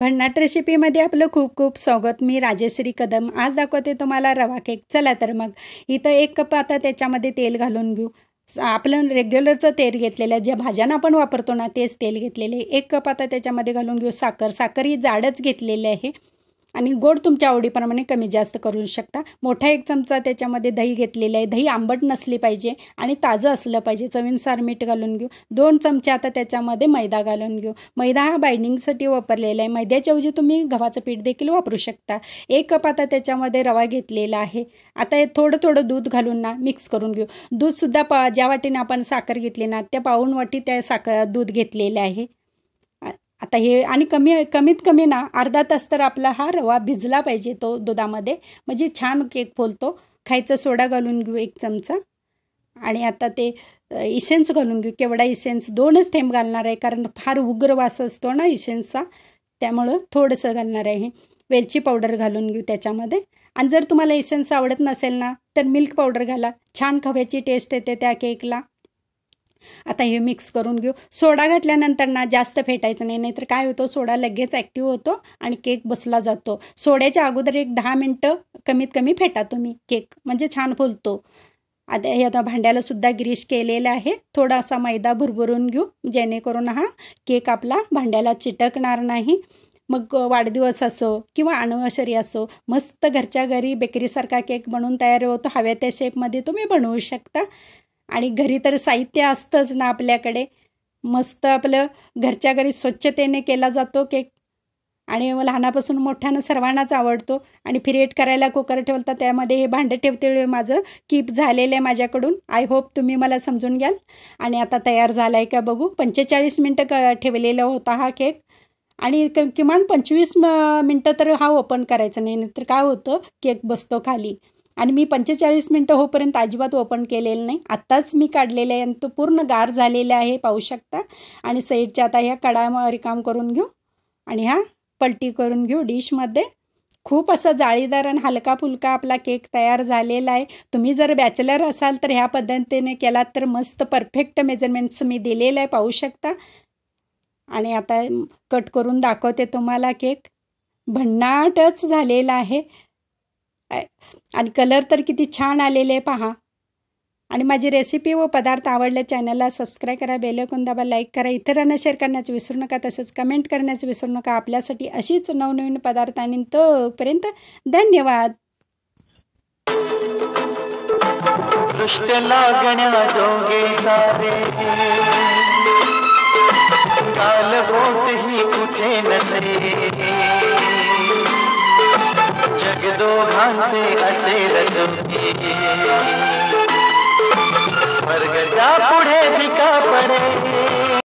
भन्नाट रेसिपीमध्ये आपलं खूप खूप स्वागत। मी राजेश्री कदम। आज दाखवते तुम्हाला रवा केक। चला तर मग इथं 1 कप आता त्याच्यामध्ये तेल घालून घेऊ। आपलं रेग्युलरचं तेल घेतलेलं आहे, ज्या भाज्यांना आपण वापरतो ना तेच तेल घेतलेले। 1 कप आता त्याच्यामध्ये घालून घेऊ साखर ही जाडच घेतलेली आहे आणि गोड तुमच्या आवडीप्रमाणे कमी जास्त करू शकता। मोठा 1 चमचा त्याच्यामध्ये दही घेतलेला आहे। दही आंबट नसली पाहिजे आणि ताजं असलं पाहिजे। चवीनुसार मीठ घालून घेऊ। 2 चमचे आता त्याच्यामध्ये मैदा घालून घेऊ। मैदा हा बाइंडिंगसाठी वापरलेला आहे। मैद्याच्या ऐवजी तुम्ही गव्हाचं पीठ देखील वापरू शकता। 1 कप आता त्याच्यामध्ये रवा घेतलेला आहे। आता हे थोडं थोडं दूध घालून ना मिक्स करून घेऊ। दूध सुद्धा ज्या वाटीने आपण साखर घेतली ना त्या पाऊण वाटी त्या दूध घेतलेले आहे। आता हे आणि कमीत कमी ना अर्धा तास तर आपला हा रवा भिजला पाहिजे तो दुधामध्ये, म्हणजे छान केक फुलतो। खायचा सोडा घालून घेऊ 1 चमचा आणि आता ते इसेन्स घालून घेऊ। केवढा इसेन्स 2च थेंब घालणार आहे, कारण फार उग्र वास असतो ना इसेन्सचा, त्यामुळं थोडंसं घालणार आहे। वेलची पावडर घालून घेऊ त्याच्यामध्ये। आणि जर तुम्हाला इसेन्स आवडत नसेल ना तर मिल्क पावडर घाला, छान खव्याची टेस्ट येते त्या केकला। आता हे मिक्स करून घेऊ। सोडा घातल्यानंतर ना जास्त फेटायचं नाही, नाहीतर काय होतं सोडा लगेच ॲक्टिव्ह होतो आणि केक बसला जातो। सोड्याच्या अगोदर एक 10 मिनटं कमीत कमी फेटा तुम्ही केक, म्हणजे छान फुलतो। आता हे भांड्याला सुद्धा ग्रीस केलेलं आहे। थोडासा मैदा भुरभरून घेऊ, जेणेकरून हा केक आपला भांड्याला चिटकणार नाही। मग वाढदिवस असो किंवा अॅनिव्हर्सरी असो, मस्त घरच्या घरी बेकरीसारखा केक बनवून तयार होतो। हव्या त्या शेपमध्ये तुम्ही बनवू शकता। आणि घरी तर साहित्य असतंच ना आपल्याकडे। मस्त आपलं घरच्या घरी स्वच्छतेने केला जातो केक आणि लहानापासून मोठ्यानं सर्वांनाच आवडतो। आणि प्रीहीट करायला कुकर ठेवता, त्यामध्ये हे भांडं ठेवते माझं कीप झालेलं आहे माझ्याकडून। आय होप तुम्ही मला समजून घ्याल। आणि आता तयार झाला आहे का बघू। 45 मिनटं ठेवलेला होता हा केक आणि किमान 25 मिनटं तर हा ओपन करायचा नाही, नाहीतर काय होतं केक बसतो खाली। आणि मी 45 मिनटं होईपर्यंत अजिबात ओपन केलेलं नाही। आत्ताच मी काढलेलं आहे आणि तो पूर्ण गार झालेला आहे, पाहू शकता। आणि साईडच्या आता ह्या कडा रिकाम करून घेऊ आणि हा पलटी करून घेऊ डिशमध्ये। खूप असा जाळीदार आणि हलका फुलका आपला केक तयार झालेला आहे। तुम्ही जर बॅचलर असाल तर ह्या पद्धतीने केलात तर मस्त परफेक्ट मेजरमेंट्स मी दिलेलं आहे, पाहू शकता। आणि आता कट करून दाखवते तुम्हाला केक। भन्नाटच झालेला आहे आणि कलर तर किती छान आलेले आहे पहा। आणि माझी रेसिपी व पदार्थ आवडले चॅनलला सबस्क्राईब करा, बेल आयकॉन दाबा, लाईक करा, इतरांना शेअर करण्याचं विसरू नका, तसंच कमेंट करण्याचं विसरू नका। आपल्यासाठी अशीच नवनवीन पदार्थ आणि तोपर्यंत धन्यवाद। दृष्ट लागण्या जोगे सारे, काल बोट ही कुठे नसे, जग दोघांचे असे रचते, स्वर्ग